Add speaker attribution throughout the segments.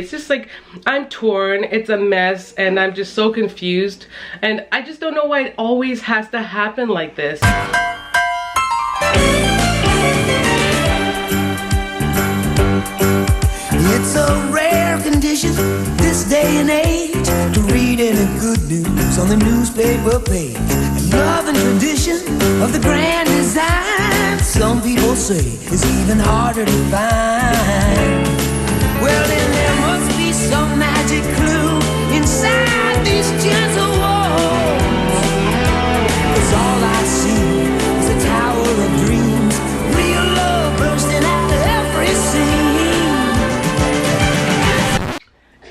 Speaker 1: It's just like, I'm torn, it's a mess, and I'm just so confused. And I just don't know why it always has to happen like this.
Speaker 2: It's a rare condition this day and age to read any good news on the newspaper page. And love and tradition of the grand design, some people say, is even harder to find. Well, then there must be some magic clue inside these gentle walls. 'Cause all I see is a tower of dreams, real love bursting out of every scene.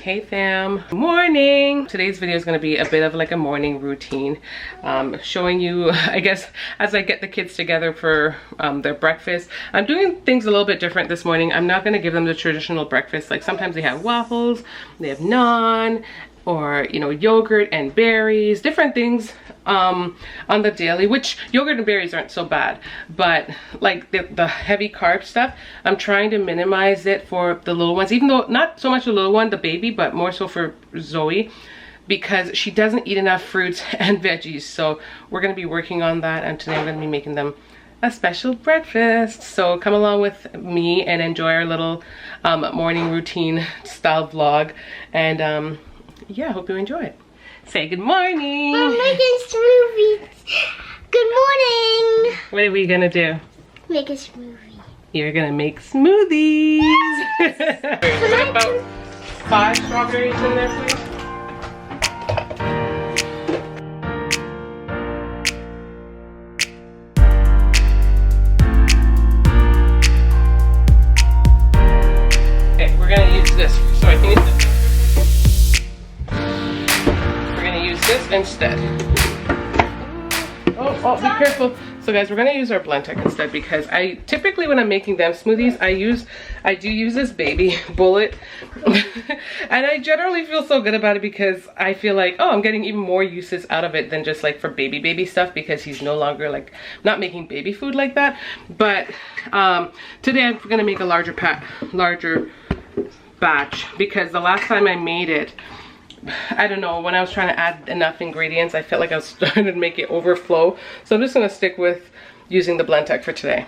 Speaker 1: Hey fam, morning. Today's video is going to be a bit of like a morning routine, showing you, I guess, as I get the kids together for their breakfast. I'm doing things a little bit different this morning. I'm not going to give them the traditional breakfast. Like sometimes they have waffles, they have naan, or you know, yogurt and berries, different things on the daily, which yogurt and berries aren't so bad, but like the heavy carb stuff, I'm trying to minimize it for the little ones, even though not so much the little one, the baby, but more so for Zoe, because she doesn't eat enough fruits and veggies. So we're going to be working on that, and today I'm going to be making them a special breakfast. So come along with me and enjoy our little morning routine style vlog, and yeah, hope you enjoy it. Say good morning.
Speaker 3: We're making smoothies. Good morning.
Speaker 1: What are we gonna do?
Speaker 3: Make a smoothie.
Speaker 1: You're gonna make smoothies. Put about 5 strawberries in there, please. Okay, we're gonna use this. Sorry, can you use this? This instead. Oh, be careful. So guys, we're gonna use our blend tech instead, because I typically, when I'm making them smoothies, I do use this baby bullet. And I generally feel so good about it, because I feel like, oh, I'm getting even more uses out of it than just like for baby stuff, because he's no longer like not making baby food like that. But today I'm gonna make a larger batch, because the last time I made it, I don't know, when I was trying to add enough ingredients, I felt like I was starting to make it overflow. So I'm just going to stick with using the blend tech for today.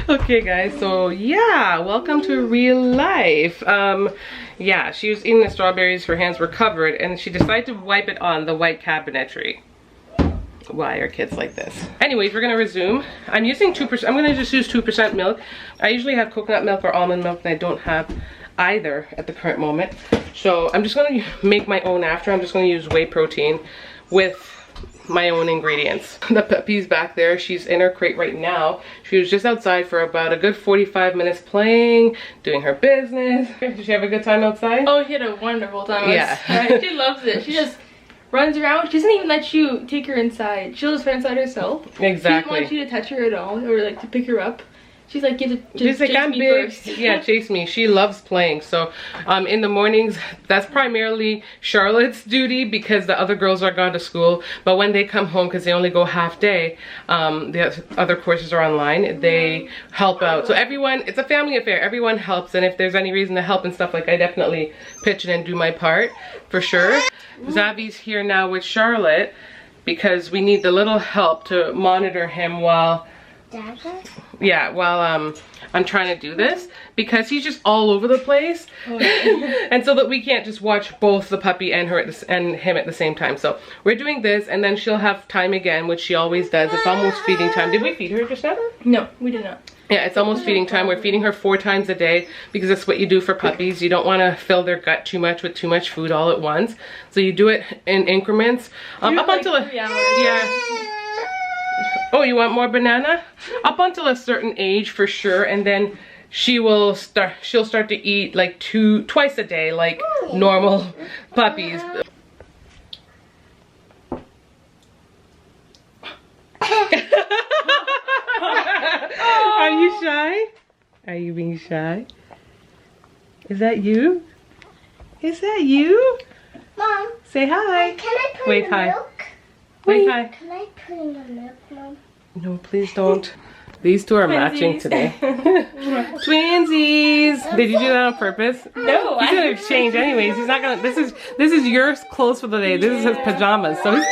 Speaker 1: Okay guys, so yeah, welcome to real life. Yeah, she was eating the strawberries, her hands were covered, and she decided to wipe it on the white cabinetry. Why are kids like this? Anyways, we're gonna resume. I'm using 2%, I'm gonna just use 2% milk. I usually have coconut milk or almond milk, and I don't have either at the current moment. So I'm just gonna make my own after. I'm just gonna use whey protein with my own ingredients. The puppy's back there. She's in her crate right now. She was just outside for about a good 45 minutes playing, doing her business. Did she have a good time outside?
Speaker 4: Oh, she had a wonderful time.
Speaker 1: Yeah.
Speaker 4: She loves it. She just runs around. She doesn't even let you take her inside. She'll just run inside herself.
Speaker 1: Exactly.
Speaker 4: She doesn't want you to touch her at all, or like to pick her up. She's like, get to
Speaker 1: She's like, I'm big.
Speaker 4: First.
Speaker 1: Yeah, chase me. She loves playing. So in the mornings, that's primarily Charlotte's duty, because the other girls are gone to school. But when they come home, because they only go half day, the other courses are online, they help out. So everyone, it's a family affair. Everyone helps. And if there's any reason to help and stuff, like I definitely pitch in and do my part for sure. Zavi's here now with Charlotte, because we need the little help to monitor him while I'm trying to do this, because he's just all over the place. Oh, yeah. And so that we can't just watch both the puppy and him at the same time. So we're doing this, and then she'll have time again, which she always does. It's almost feeding time. Did we feed her just now?
Speaker 4: No, we did not.
Speaker 1: Yeah, it's almost feeding time. We're feeding her 4 times a day, because that's what you do for puppies. You don't want to fill their gut too much with too much food all at once. So you do it in increments. Up
Speaker 4: like
Speaker 1: until
Speaker 4: 3 hours.
Speaker 1: Yeah. Oh, you want more banana? Up until a certain age for sure, and then she'll start to eat like twice a day, like normal puppies. shy? Are you being shy? Is that you? Is that you?
Speaker 3: Mom.
Speaker 1: Say hi.
Speaker 3: Can I put
Speaker 1: Wave
Speaker 3: in the
Speaker 1: hi.
Speaker 3: milk?
Speaker 1: Wave hi.
Speaker 3: Can I put in the milk, Mom?
Speaker 1: No, please don't. These two are matching today. Twinsies! Did you do that on purpose?
Speaker 4: No,
Speaker 1: He's gonna exchange anyways. He's not gonna. This is your clothes for the day. This is his pajamas. So he's.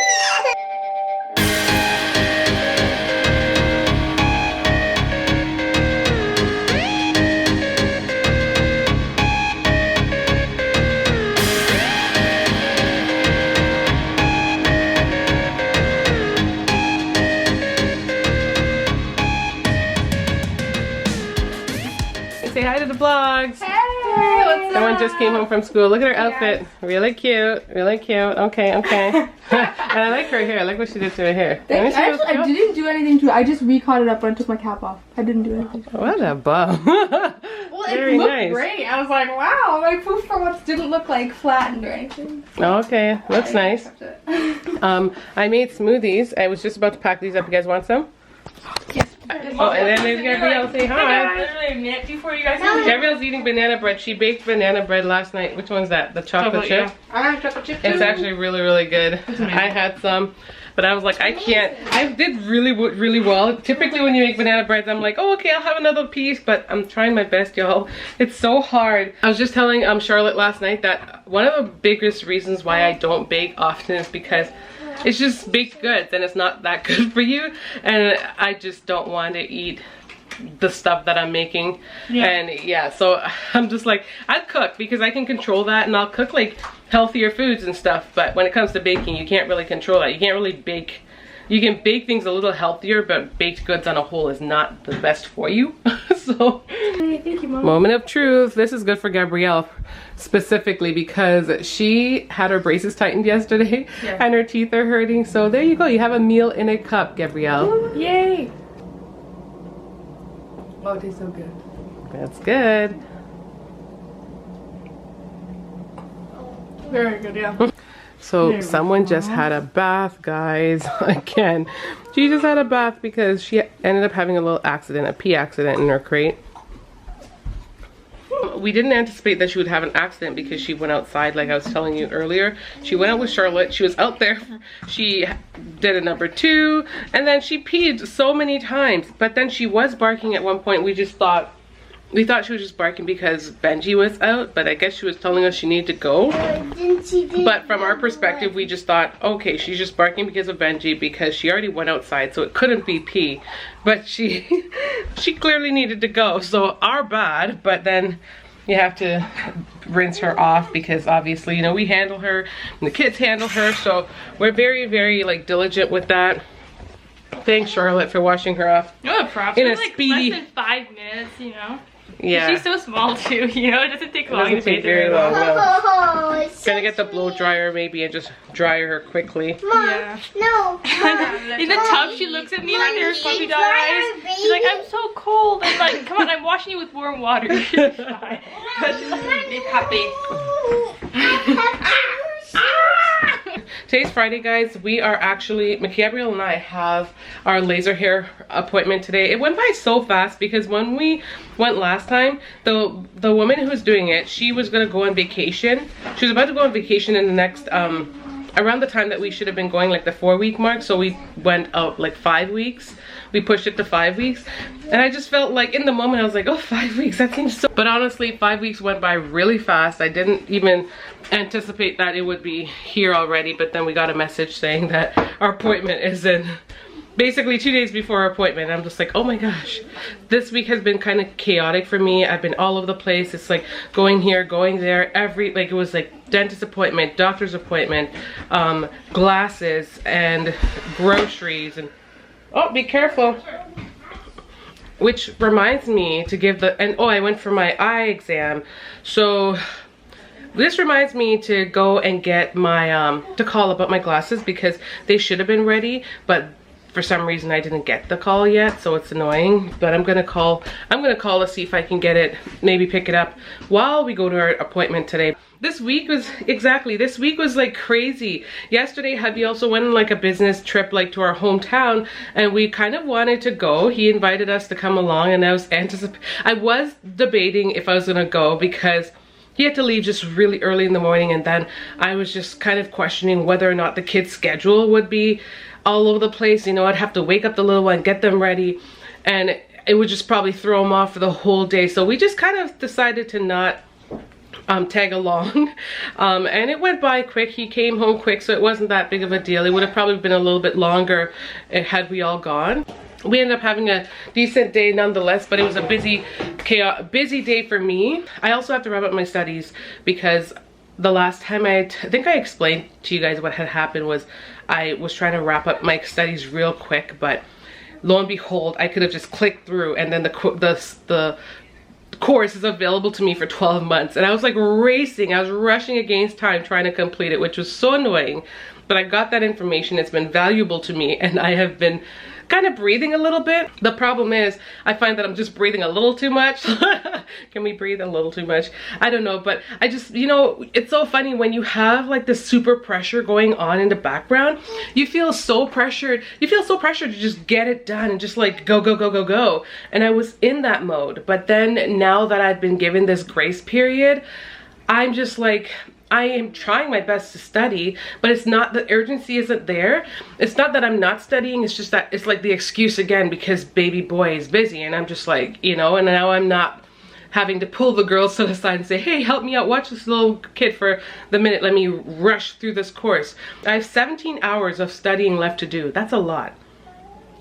Speaker 1: Say hi to the vlogs.
Speaker 4: Hey, what's
Speaker 1: Someone just came home from school. Look at her outfit. Really cute. Really cute. Okay, okay. And I like her hair. I like what she did to her hair.
Speaker 4: I didn't do anything to it. I just re-caught it up when I took my cap off. I didn't do anything.
Speaker 1: What a bum.
Speaker 4: Well,
Speaker 1: Very
Speaker 4: it looked
Speaker 1: nice.
Speaker 4: great. I was like, wow, my poof for once didn't look like flattened or anything.
Speaker 1: Okay, looks nice. I made smoothies. I was just about to pack these up. You guys want some?
Speaker 4: Yes.
Speaker 1: Oh, and then there's Gabrielle. Say hi.
Speaker 4: Literally a minute before you guys.
Speaker 1: Gabrielle's eating banana bread. She baked banana bread last night. Which one's that? The chocolate chip?
Speaker 4: Yeah. I have chocolate chip too.
Speaker 1: It's actually really, really good. I had some, but I was like, I can't. I did really, really well. Typically when you make banana breads, I'm like, oh, okay, I'll have another piece, but I'm trying my best, y'all. It's so hard. I was just telling Charlotte last night that one of the biggest reasons why I don't bake often is because it's just baked goods and it's not that good for you, and I just don't want to eat the stuff that I'm making. And yeah, so I'm just like, I cook because I can control that, and I'll cook like healthier foods and stuff, but when it comes to baking, you can't really control that. You can't really bake. You can bake things a little healthier, but baked goods on a whole is not the best for you. So
Speaker 4: Thank you, Mom.
Speaker 1: moment of truth. This is good for Gabrielle specifically because she had her braces tightened yesterday and her teeth are hurting. So there you go. You have a meal in a cup, Gabrielle.
Speaker 4: Yay! Oh, it tastes so good.
Speaker 1: That's good.
Speaker 4: Very good, yeah.
Speaker 1: So someone just had a bath, guys. Again, she just had a bath because she ended up having a little accident, a pee accident in her crate. We didn't anticipate that she would have an accident because she went outside, like I was telling you earlier. She went out with Charlotte. She was out there. She did a number 2, and then she peed so many times. But then she was barking at one point. We thought she was just barking because Benji was out, but I guess she was telling us she needed to go. But from our perspective, we just thought, okay, she's just barking because of Benji because she already went outside, so it couldn't be pee. But she clearly needed to go, so our bad. But then you have to rinse her off because obviously, you know, we handle her and the kids handle her, so we're very, very like diligent with that. Thanks, Charlotte, for washing her off.
Speaker 4: No problem.
Speaker 1: In a
Speaker 4: Like
Speaker 1: speedy.
Speaker 4: less than 5 minutes, you know.
Speaker 1: Yeah.
Speaker 4: She's so small too, you know. It doesn't take long to
Speaker 1: Doesn't take
Speaker 4: bathe her.
Speaker 1: very long. No.
Speaker 3: Oh, it's so
Speaker 1: Gonna get the blow dryer maybe and just dry her quickly.
Speaker 3: Mom,
Speaker 4: Yeah.
Speaker 3: no.
Speaker 4: In the tub, she looks at me and under her puppy dog eyes. She's like, I'm so cold. I'm like, come on, I'm washing you with warm water. You'll be fine. But she's like, hey, puppy.
Speaker 1: Today's Friday, guys. We are actually, Gabrielle and I have our laser hair appointment today. It went by so fast because when we went last time, the woman who was doing it, she was gonna go on vacation. She was about to go on vacation in the next, around the time that we should have been going, like the 4-week mark. So we went out like 5 weeks. We pushed it to 5 weeks. And I just felt like in the moment, I was like, oh, 5 weeks, that seems so. But honestly, 5 weeks went by really fast. I didn't even anticipate that it would be here already. But then we got a message saying that our appointment is in basically 2 days before our appointment. I'm just like, oh my gosh, this week has been kind of chaotic for me. I've been all over the place. It's like going here, going there, like it was like dentist appointment, doctor's appointment, glasses and groceries, and oh, be careful. Which reminds me to give I went for my eye exam. So this reminds me to go and get my, to call about my glasses because they should have been ready, but for some reason I didn't get the call yet, so it's annoying. But I'm gonna call to see if I can get it, maybe pick it up while we go to our appointment today. This week was like crazy. Yesterday, hubby also went on like a business trip like to our hometown, and we kind of wanted to go. He invited us to come along, and I was debating if I was gonna go because he had to leave just really early in the morning, and then I was just kind of questioning whether or not the kids' schedule would be all over the place. You know, I'd have to wake up the little one, get them ready, and it would just probably throw them off for the whole day. So we just kind of decided to not tag along. And it went by quick. He came home quick, so it wasn't that big of a deal. It would have probably been a little bit longer had we all gone. We ended up having a decent day nonetheless, but it was a busy day for me. I also have to wrap up my studies because the last time I think I explained to you guys what had happened was I was trying to wrap up my studies real quick, but lo and behold, I could have just clicked through, and then the course is available to me for 12 months. And I was like racing, I was rushing against time trying to complete it, which was so annoying. But I got that information, it's been valuable to me, and I have been kind of breathing a little bit. The problem is I find that I'm just breathing a little too much. Can we breathe a little too much? I don't know, but I just, you know, it's so funny when you have like this super pressure going on in the background. You feel so pressured. You feel so pressured to just get it done and just like go, go, go, go, go. And I was in that mode. But then now that I've been given this grace period, I'm just like, I am trying my best to study, but it's not, the urgency isn't there. It's not that I'm not studying, it's just that it's like the excuse again because baby boy is busy, and I'm just like, you know, and now I'm not having to pull the girls to the side and say, hey, help me out, watch this little kid for the minute, let me rush through this course. I have 17 hours of studying left to do. That's a lot.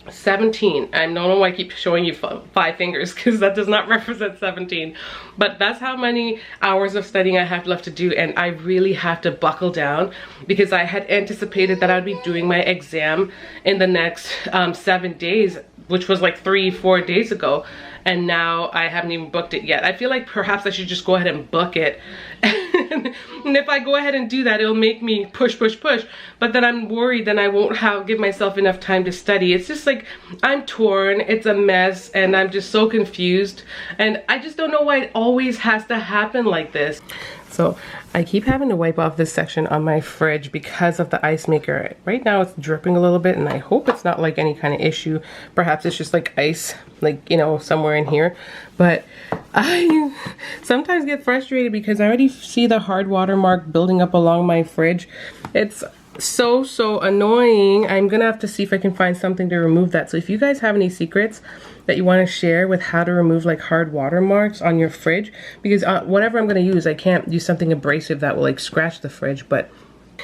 Speaker 1: 17. I don't know why I keep showing you 5 fingers because that does not represent 17, but that's how many hours of studying I have left to do, and I really have to buckle down because I had anticipated that I'd be doing my exam in the next 7 days, which was like 3-4 days ago, and now I haven't even booked it yet. I feel like perhaps I should just go ahead and book it. And if I go ahead and do that, it'll make me push, but then I'm worried then I won't give myself enough time to study. It's just like, I'm torn, it's a mess, and I'm just so confused, and I just don't know why it always has to happen like this. So I keep having to wipe off this section on my fridge because of the ice maker. Right now it's dripping a little bit, and I hope it's not like any kind of issue. Perhaps it's just like ice, like, you know, somewhere in here. But I sometimes get frustrated because I already see the hard water mark building up along my fridge. It's so annoying. I'm gonna have to see if I can find something to remove that. So if you guys have any secrets that you want to share with how to remove like hard watermarks on your fridge, because whatever I'm going to use, I can't use something abrasive that will like scratch the fridge, but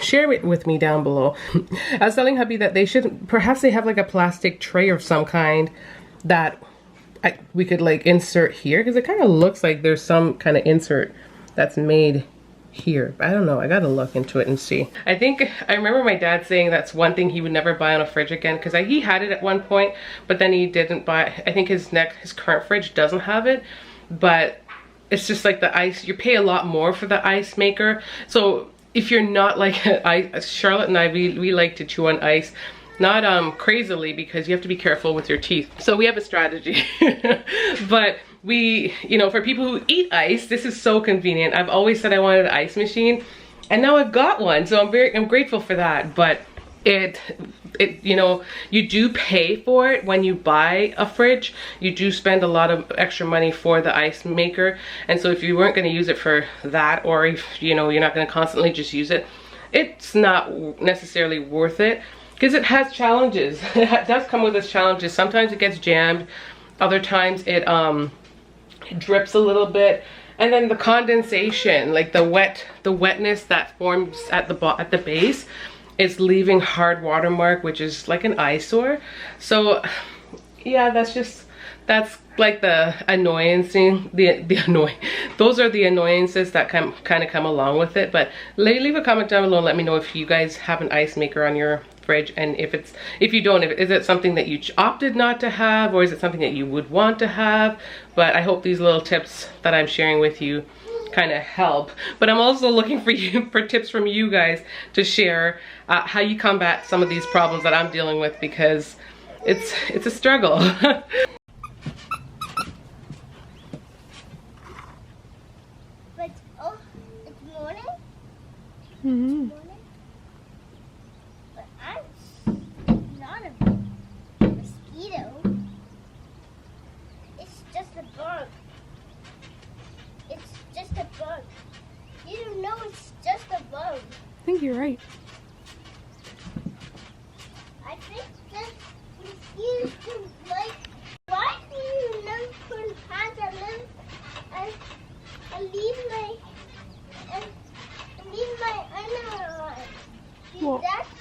Speaker 1: share it with me down below. I was telling hubby that perhaps they have like a plastic tray of some kind that we could like insert here, because it kind of looks like there's some kind of insert that's made here. I don't know, I gotta look into it and see. I remember my dad saying that's one thing he would never buy on a fridge again, because he had it at one point, but then he didn't buy. I think his current fridge doesn't have it, but it's just like the ice, you pay a lot more for the ice maker. So if you're not like Charlotte and I, we like to chew on ice, not crazily, because you have to be careful with your teeth. So we have a strategy. But we, you know, for people who eat ice, this is so convenient. I've always said I wanted an ice machine, and now I've got one, so I'm grateful for that. But it you know, you do pay for it when you buy a fridge. You do spend a lot of extra money for the ice maker, and so if you weren't going to use it for that, or if, you know, you're not going to constantly just use it, it's not necessarily worth it, because it has challenges. It does come with its challenges. Sometimes it gets jammed, other times it drips a little bit, and then the condensation, like the wetness that forms at the base, is leaving hard watermark, which is like an eyesore. So yeah, that's like the annoying, those are the annoyances that kind of come along with it. But leave a comment down below and let me know if you guys have an ice maker on your fridge, and if you don't, is it something that you opted not to have, or is it something that you would want to have? But I hope these little tips that I'm sharing with you kind of help. But I'm also looking for tips from you guys to share how you combat some of these problems that I'm dealing with, because it's a struggle.
Speaker 3: It's morning?
Speaker 4: Mm-hmm.
Speaker 3: But I'm not a mosquito. It's just a bug. It's just a bug. You don't know it's just a bug.
Speaker 4: I think you're right.
Speaker 3: I think that mosquitoes can like. Why do you know when I live and leave my underwear on? See,
Speaker 4: Well,
Speaker 3: that's